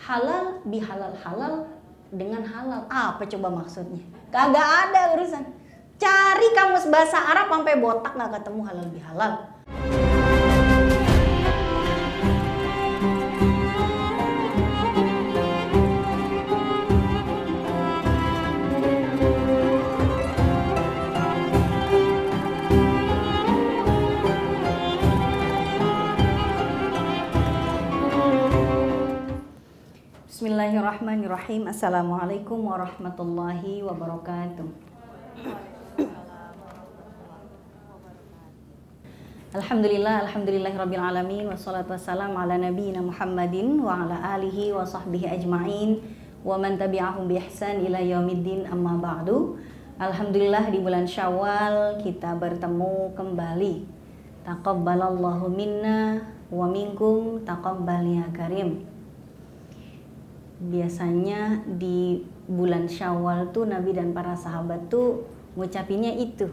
halal bihalal, halal dengan halal. Apa coba maksudnya? Kagak ada urusan. Cari kamus bahasa Arab sampai botak nggak ketemu halal bihalal. Bismillahirrahmanirrahim. Assalamualaikum warahmatullahi wabarakatuh. Alhamdulillahirabbil alamin wassalatu wassalamu ala nabiyyina Muhammadin wa ala alihi wa sahbihi ajmain wa man tabi'ahum bi ihsan ila yaumiddin, amma ba'du. Alhamdulillah, di bulan Syawal kita bertemu kembali. Taqabbalallahu minna wa minkum taqabbal ya karim. Biasanya di bulan Syawal tuh Nabi dan para sahabat tuh ngucapinnya itu,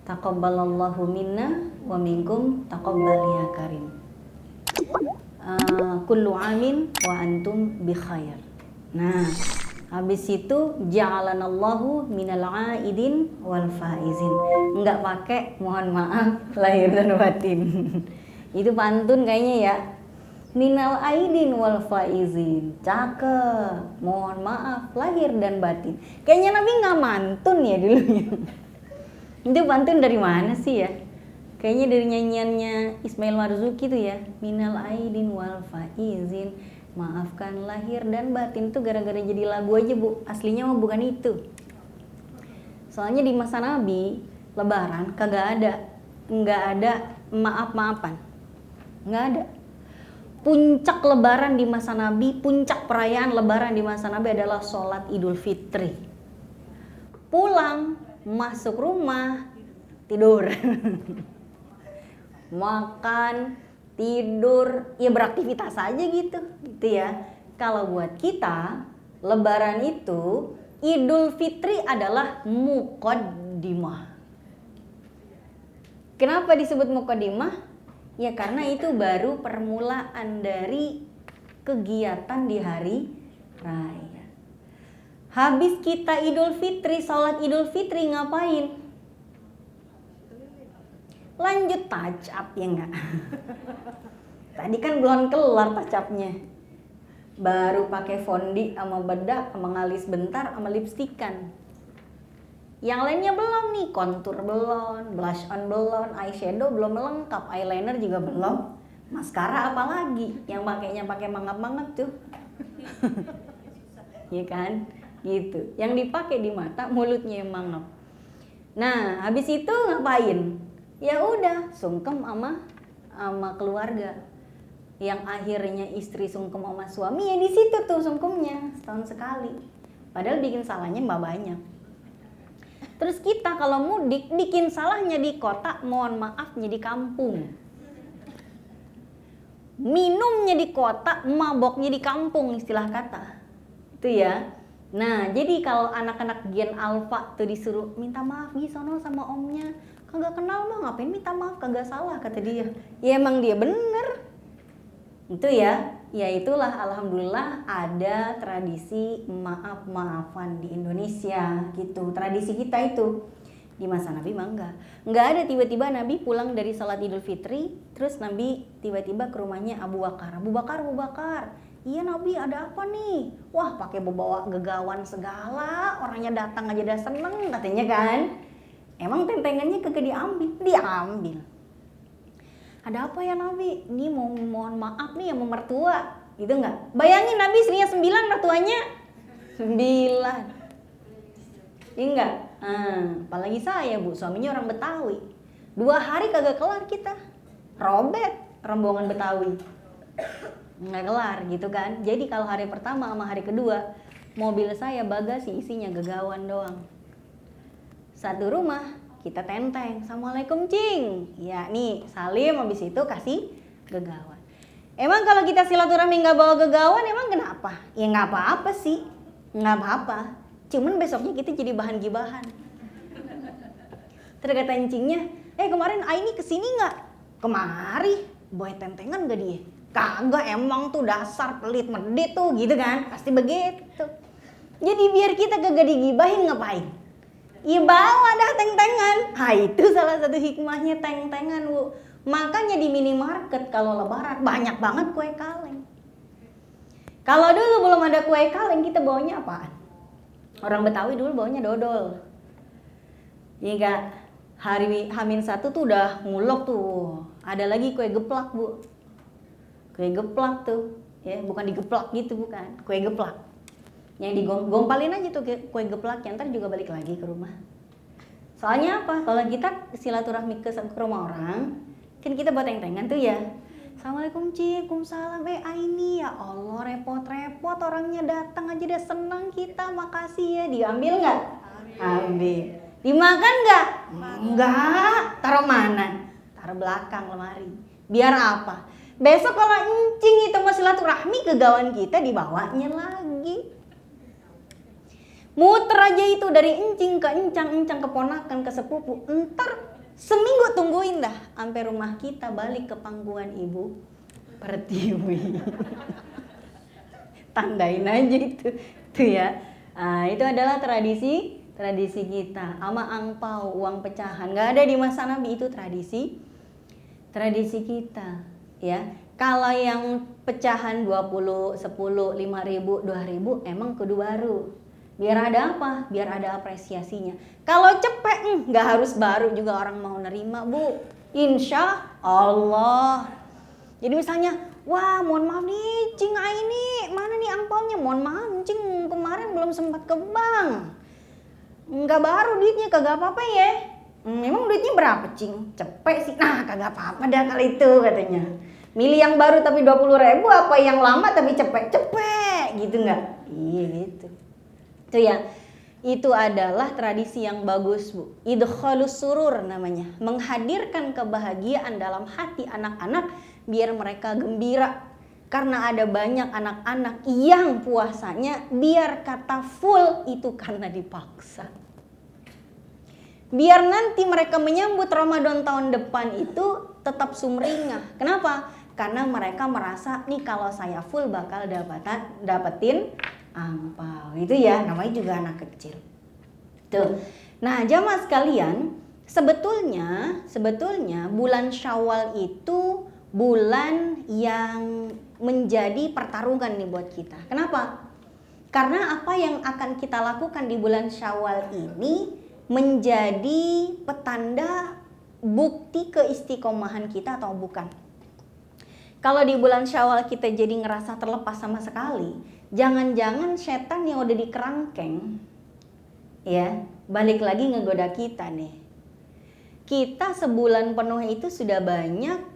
taqabbalallahu minna wa minkum taqabbal ya karim. Kullu amin wa antum bi khair. Nah, habis itu ja'alanallahu minal aidin wal faizin. Enggak pakai mohon maaf lahir dan batin. Itu pantun kayaknya ya. Minal aidin wal faizin, cakep, mohon maaf lahir dan batin. Kayaknya Nabi nggak mantun ya dulu ya. Itu pantun dari mana sih ya? Kayaknya dari nyanyiannya Ismail Marzuki tuh ya. Minal aidin wal faizin, maafkan lahir dan batin. Tuh gara-gara jadi lagu aja bu, aslinya mah bukan itu. Soalnya di masa Nabi Lebaran kagak ada, nggak ada maaf-maafan, nggak ada. Puncak Lebaran di masa Nabi, puncak perayaan Lebaran di masa Nabi adalah sholat Idul Fitri. Pulang, masuk rumah, tidur. Makan, tidur, ya beraktivitas aja gitu ya. Kalau buat kita, Lebaran itu, Idul Fitri adalah muqaddimah. Kenapa disebut muqaddimah? Ya karena itu baru permulaan dari kegiatan di hari raya. Habis kita Idul Fitri, sholat Idul Fitri ngapain? Lanjut touch up ya enggak? Tadi kan belum kelar touch upnya. Baru pakai fondi sama bedak, sama ngalis bentar, sama lipstikan. Yang lainnya belum nih, kontur belum, blush on belum, eyeshadow belum lengkap, eyeliner juga belum, maskara apalagi, yang pakainya pakai mangap-mangap tuh, ya kan, gitu. Yang dipakai di mata, mulutnya yang mangap. Nah, habis itu ngapain? Ya udah, sungkem sama keluarga. Yang akhirnya istri sungkem sama suami, ya di situ tuh sungkemnya setahun sekali. Padahal bikin salahnya mbak banyak. Terus kita kalau mudik bikin salahnya di kota, mohon maafnya di kampung. Minumnya di kota, maboknya di kampung, istilah kata. Itu ya. Nah, jadi kalau anak-anak Gen Alpha tuh disuruh minta maaf di sono sama omnya, kagak kenal mah ngapain minta maaf, kagak salah kata dia. Ya emang dia bener. Itu ya. Ya itulah, alhamdulillah ada tradisi maaf-maafan di Indonesia gitu. Tradisi kita itu. Di masa Nabi mah enggak ada tiba-tiba Nabi pulang dari salat Idul Fitri, terus Nabi tiba-tiba ke rumahnya Abu Bakar. Abu Bakar. Iya Nabi, ada apa nih? Wah, pakai bawa gegawan segala, orangnya datang aja udah seneng katanya kan. Emang tentengannya kagak diambil. Ada apa ya Nabi? Ini mohon maaf nih sama mertua, gitu nggak? Bayangin Nabi istrinya 9, mertuanya 9. Iya nggak? Apalagi saya bu, suaminya orang Betawi. 2 hari kagak kelar kita. Robet rombongan Betawi. Nggak kelar gitu kan. Jadi kalau hari pertama sama hari kedua, mobil saya bagasi isinya gegawan doang. Satu rumah kita tenteng, assalamualaikum cing, ya nih salim, habis itu kasih gegawan. Emang kalau kita silaturahmi nggak bawa gegawan, emang kenapa? Ya nggak apa-apa sih, nggak apa-apa. Cuman besoknya kita jadi bahan gibahan. Terus kata cingnya, kemarin Aini kesini nggak? Kemari, bawa tentengan nggak dia? Kagak, emang tuh dasar pelit medit tuh gitu kan, pasti begitu. Jadi biar kita kagak digibahin ngapain? Ya bawa dah teng-tengan. Itu salah satu hikmahnya teng-tengan, Bu. Makanya di minimarket kalau lebaran banyak banget kue kaleng. Kalau dulu belum ada kue kaleng, kita bawanya apaan? Orang Betawi dulu bawanya dodol. Iya enggak? Hari H-1 tuh udah ngulek tuh. Ada lagi kue geplak, Bu. Kue geplak tuh, ya, bukan digeplak gitu, bukan. Kue geplak. Yang digompalin aja tuh kue geplaknya, ntar juga balik lagi ke rumah. Soalnya apa? Kalau kita silaturahmi ke rumah orang, kan kita buat teng-tengan tuh ya. Assalamualaikum Ci, Waalaikumsalam. Aini ya Allah, repot-repot orangnya datang aja udah senang kita, makasih ya. Diambil nggak? Ambil. Dimakan nggak? Enggak. Taruh mana? Taruh belakang lemari. Biar apa? Besok kalau encing itu mau silaturahmi ke gawan kita, dibawanya lagi. Muter aja itu dari encing ke encang ke ponakan ke sepupu. Entar seminggu tungguin dah sampai rumah kita balik ke pangkuan Ibu Pertiwi. Tandain aja itu tuh ya. Nah, itu adalah tradisi kita. Ama angpau, uang pecahan. Nggak ada di masa Nabi, itu tradisi kita ya. Kalau yang pecahan 20, 10, 5.000, 2.000 emang kudu baru. Biar ada apa? Biar ada apresiasinya. Kalau cepet, nggak harus baru juga orang mau nerima, Bu. Insya Allah. Jadi misalnya, wah mohon maaf nih, Cing Aini, mana nih angpaunya? Mohon maaf, Cing kemarin belum sempat ke bank. Nggak baru duitnya, kagak apa-apa ya. Emang duitnya berapa, Cing? Cepet sih. Nah, kagak apa-apa dah kali itu katanya. Milih yang baru tapi 20.000, apa yang lama tapi cepet gitu nggak? Iya gitu. Itu ya, itu adalah tradisi yang bagus, Bu. Idkhalus surur namanya, menghadirkan kebahagiaan dalam hati anak-anak biar mereka gembira. Karena ada banyak anak-anak yang puasanya biar kata full itu karena dipaksa. Biar nanti mereka menyambut Ramadan tahun depan itu tetap sumringah. Kenapa? Karena mereka merasa nih kalau saya full bakal dapetin angpau. Itu ya, namanya juga anak kecil. Tuh. Nah, jamaah sekalian, sebetulnya bulan Syawal itu bulan yang menjadi pertarungan nih buat kita. Kenapa? Karena apa yang akan kita lakukan di bulan Syawal ini menjadi petanda bukti keistiqomahan kita atau bukan. Kalau di bulan Syawal kita jadi ngerasa terlepas sama sekali, jangan-jangan setan yang udah dikerangkeng ya balik lagi ngegoda kita nih. Kita sebulan penuh itu sudah banyak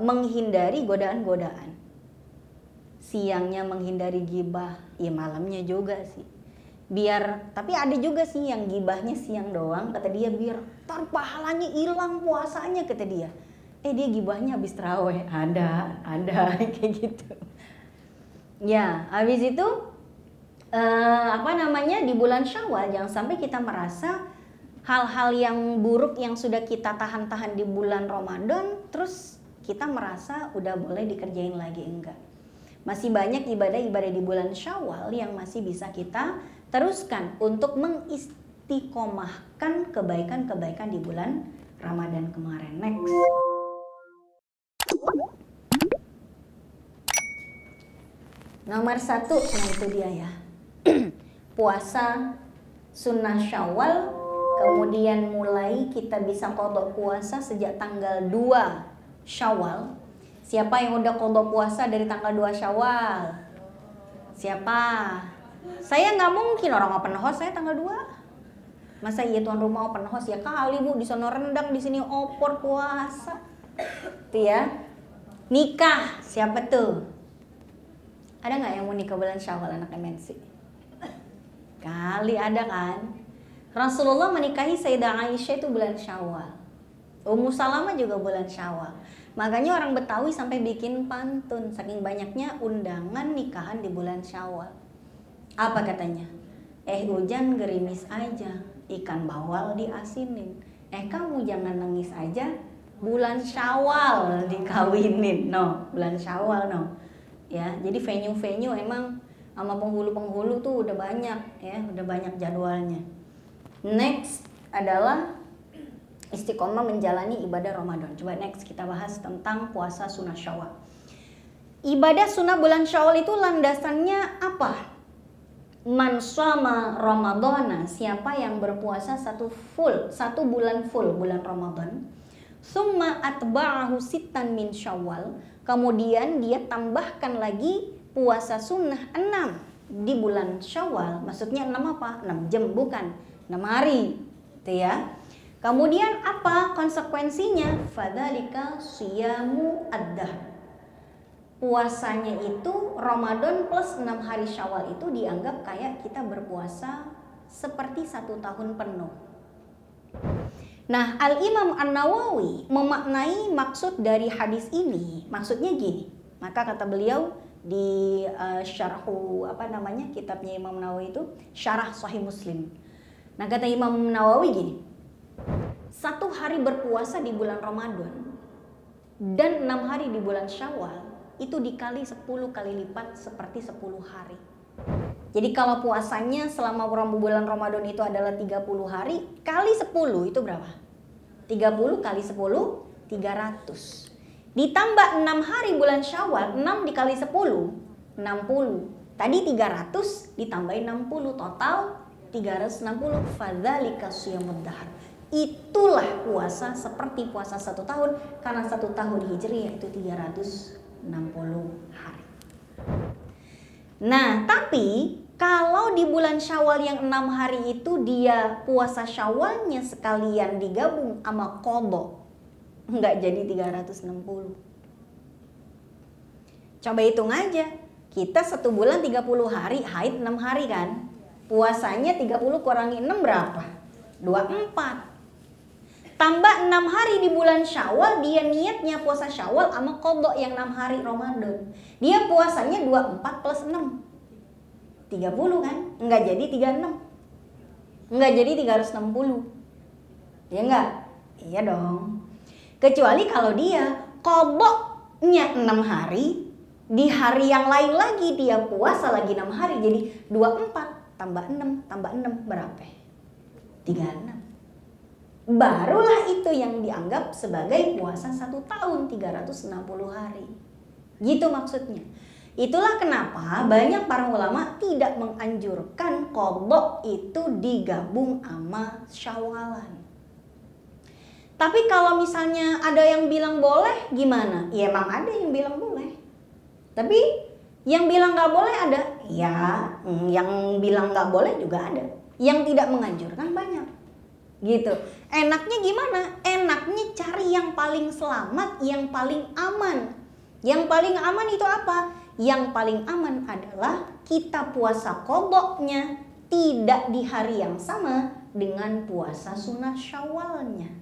menghindari godaan-godaan. Siangnya menghindari gibah, ya malamnya juga sih. Tapi ada juga sih yang gibahnya siang doang, kata dia biar tar pahalanya hilang puasanya, kata dia. Dia gibahnya habis tarawih, ada kayak gitu. Ya, habis itu di bulan Syawal jangan sampai kita merasa hal-hal yang buruk yang sudah kita tahan-tahan di bulan Ramadan terus kita merasa udah boleh dikerjain lagi, enggak. Masih banyak ibadah-ibadah di bulan Syawal yang masih bisa kita teruskan untuk mengistiqomahkan kebaikan-kebaikan di bulan Ramadan kemarin. Next. Nomor 1, nah itu dia ya. Puasa sunnah Syawal, kemudian mulai kita bisa qadha puasa sejak tanggal 2 Syawal. Siapa yang udah qadha puasa dari tanggal 2 Syawal? Siapa? Saya nggak mungkin orang open house saya tanggal 2. Masa iya tuan rumah open house ya kali, Bu, di sono rendang, di sini opor puasa. Itu ya. Nikah, siapa tuh? Ada nggak yang mau nikah bulan Syawal anak MNC? Kali ada kan? Rasulullah menikahi Sayyidah Aisyah itu bulan Syawal. Ummu Salamah juga bulan Syawal. Makanya orang Betawi sampai bikin pantun saking banyaknya undangan nikahan di bulan Syawal. Apa katanya? Hujan gerimis aja, ikan bawal diasinin. Kamu jangan nangis aja, bulan Syawal dikawinin, bulan Syawal ya. Jadi venue emang sama penghulu tuh udah banyak ya, udah banyak jadwalnya. Next adalah istiqomah menjalani ibadah Ramadan. Coba next kita bahas tentang puasa sunnah Syawal. Ibadah sunnah bulan Syawal itu landasannya apa? Man shoma Ramadhana, siapa yang berpuasa satu bulan full bulan Ramadan, summa atba'ahu sittan min Syawal, kemudian dia tambahkan lagi puasa sunnah 6 di bulan Syawal. Maksudnya 6 apa? 6 jam, bukan 6 hari itu ya. Kemudian apa konsekuensinya? Fadzalika siyamu ad-dahr. Puasanya itu Ramadan plus 6 hari Syawal itu dianggap kayak kita berpuasa seperti 1 tahun penuh. Nah, Al-Imam An-Nawawi memaknai maksud dari hadis ini, maksudnya gini. Maka kata beliau di kitabnya Imam Nawawi itu Syarah Sahih Muslim. Nah, kata Imam Nawawi gini. 1 hari berpuasa di bulan Ramadan dan 6 hari di bulan Syawal itu dikali 10 kali lipat seperti 10 hari. Jadi kalau puasanya selama bulan Ramadan itu adalah 30 hari, kali 10 itu berapa? 30 kali 10, 300. Ditambah 6 hari bulan Syawal, 6 dikali 10, 60. Tadi 300 ditambahin 60, total 360. Fadzalika shiyamud dahr. Itulah puasa seperti puasa 1 tahun, karena 1 tahun Hijriah itu 360 hari. Nah, tapi kalau di bulan Syawal yang 6 hari itu dia puasa Syawalnya sekalian digabung sama qadha, nggak jadi 360. Coba hitung aja. Kita 1 bulan 30 hari, haid 6 hari kan. Puasanya 30 kurangi 6 berapa? 24. Tambah 6 hari di bulan Syawal, dia niatnya puasa Syawal sama qadha yang 6 hari Ramadan. Dia puasanya 24 plus 6. 30 kan? Enggak jadi 36. Enggak jadi 360. Ya enggak? Iya dong. Kecuali kalau dia qadha-nya 6 hari, di hari yang lain lagi dia puasa lagi 6 hari, jadi 24 tambah 6 tambah 6 berapa? 36. Barulah itu yang dianggap sebagai puasa 1 tahun 360 hari. Gitu maksudnya. Itulah kenapa banyak para ulama tidak menganjurkan qadha itu digabung sama Syawalan. Tapi kalau misalnya ada yang bilang boleh, gimana? Ya emang ada yang bilang boleh. Tapi yang bilang gak boleh ada. Ya, yang bilang gak boleh juga ada. Yang tidak menganjurkan banyak. Gitu. Enaknya gimana? Enaknya cari yang paling selamat, yang paling aman. Yang paling aman itu apa? Yang paling aman adalah kita puasa qadha-nya tidak di hari yang sama dengan puasa sunnah Syawalnya.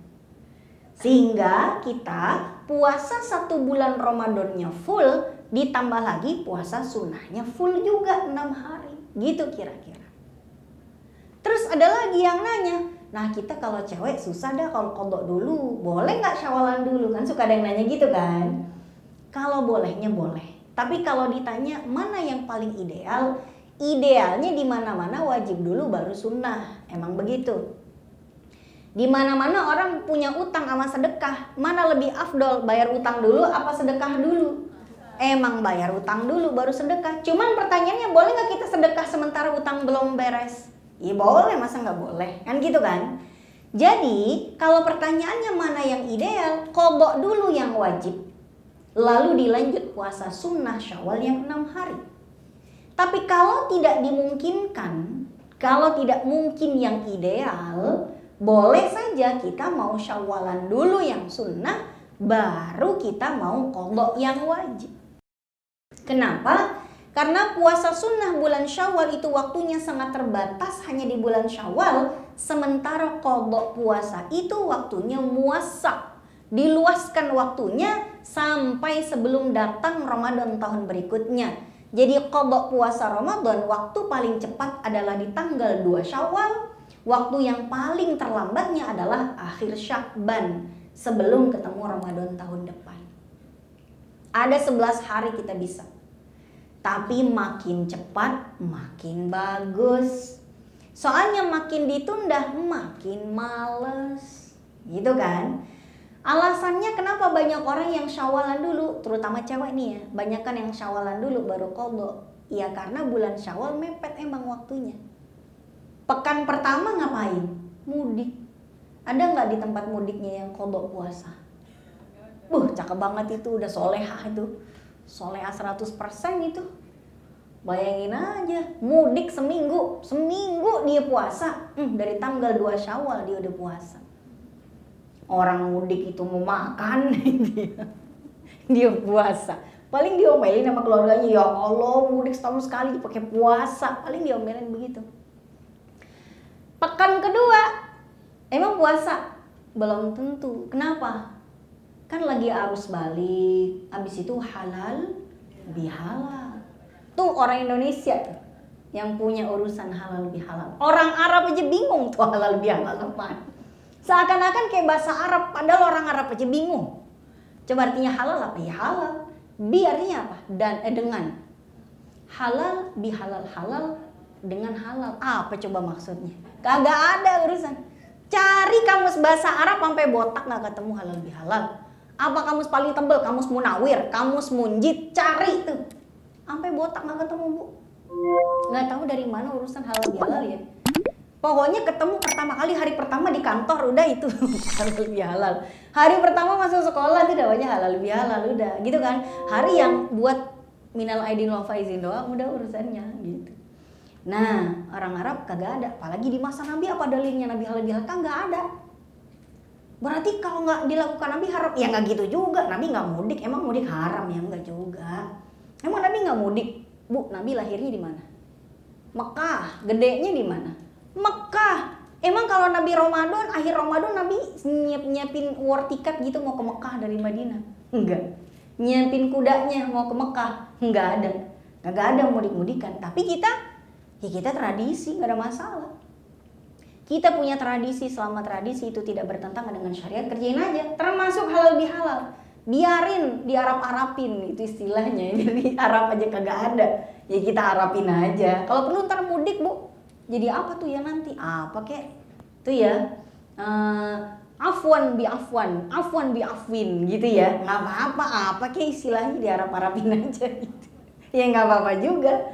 Sehingga kita puasa 1 bulan Ramadannya full, ditambah lagi puasa sunnahnya full juga 6 hari. Gitu kira-kira. Terus ada lagi yang nanya, nah kita kalau cewek susah dah kalau qadha dulu, boleh nggak Syawalan dulu? Kan suka ada yang nanya gitu kan. Kalau bolehnya boleh. Tapi kalau ditanya mana yang paling ideal, idealnya di mana-mana wajib dulu baru sunnah. Emang begitu. Di mana-mana orang punya utang sama sedekah, mana lebih afdol, bayar utang dulu apa sedekah dulu? Emang bayar utang dulu baru sedekah. Cuman pertanyaannya, boleh nggak kita sedekah sementara utang belum beres? Ya boleh, masa nggak boleh? Kan gitu kan? Jadi kalau pertanyaannya mana yang ideal, qadha dulu yang wajib, lalu dilanjut puasa sunnah Syawal yang 6 hari. Tapi kalau tidak dimungkinkan, kalau tidak mungkin yang ideal, boleh saja kita mau Syawalan dulu yang sunnah, baru kita mau qadha yang wajib. Kenapa? Karena puasa sunnah bulan Syawal itu waktunya sangat terbatas, hanya di bulan Syawal. Sementara qadha puasa itu waktunya muwassa', diluaskan waktunya sampai sebelum datang Ramadan tahun berikutnya. Jadi qadha puasa Ramadan waktu paling cepat adalah di tanggal 2 Syawal. Waktu yang paling terlambatnya adalah akhir Sya'ban, sebelum ketemu Ramadan tahun depan. Ada 11 hari kita bisa. Tapi makin cepat makin bagus. Soalnya makin ditunda makin males. Gitu kan? Alasannya kenapa banyak orang yang syawalan dulu, terutama cewek nih ya, banyak kan yang syawalan dulu baru qadha. Ya karena bulan Syawal mepet emang waktunya. Pekan pertama ngapain? Mudik. Ada nggak di tempat mudiknya yang qadha puasa? Cakep banget itu, udah solehah itu. Solehah 100% itu. Bayangin aja, mudik seminggu dia puasa. Dari tanggal 2 Syawal dia udah puasa. Orang mudik itu mau makan, dia puasa. Paling diomelin sama keluarganya, ya Allah mudik setahun sekali pakai puasa. Paling diomelin begitu. Pekan kedua, emang puasa? Belum tentu. Kenapa? Kan lagi arus balik, abis itu halal bihalal. Tuh orang Indonesia tuh yang punya urusan halal bihalal. Orang Arab aja bingung tuh halal bihalal apaan. Seakan-akan kayak bahasa Arab, padahal orang Arab aja bingung. Coba artinya halal apa? Ya halal. Bi artinya apa? Dengan. Halal bihalal, halal dengan halal. Apa coba maksudnya? Kagak ada urusan. Cari kamus bahasa Arab sampai botak nggak ketemu halal bihalal. Apa kamus paling tebel? Kamus Munawir, kamus Munjid, cari tuh. Sampai botak nggak ketemu, Bu. Nggak tahu dari mana urusan halal bihalal ya. Pokoknya ketemu pertama kali hari pertama di kantor udah itu halal bihalal. Hari pertama masuk sekolah itu namanya halal bihalal udah gitu kan. Hari yang buat minal aidin wal faizin doang udah urusannya gitu. Nah, orang Arab kagak ada, apalagi di masa Nabi apa dalilnya Nabi halal bihalal? Kagak ada. Berarti kalau nggak dilakukan Nabi haram, ya nggak gitu juga. Nabi nggak mudik, emang mudik haram ya nggak juga. Emang Nabi nggak mudik, Bu? Nabi lahirnya di mana? Mekah. Gedenya di mana? Mekah. Emang kalau Nabi Ramadan, akhir Ramadan Nabi nyiapin war tiket gitu mau ke Mekah dari Madinah? Enggak. Nyiapin kudanya mau ke Mekah? Enggak ada. Enggak ada mudik-mudikan. Tapi kita tradisi, nggak ada masalah. Kita punya tradisi, selama tradisi itu tidak bertentangan dengan syariat, kerjain aja. Termasuk halal bihalal. Biarin diarap-arapin, itu istilahnya. Jadi Arab aja kagak ada. Ya kita arapin aja. Kalau perlu ntar mudik, Bu. Jadi apa tuh ya nanti? Apa kek? Tuh ya. Afwan bi afwin gitu ya. Nggak apa-apa, apa kek istilahnya diarap-arapin aja gitu. Ya nggak apa-apa juga.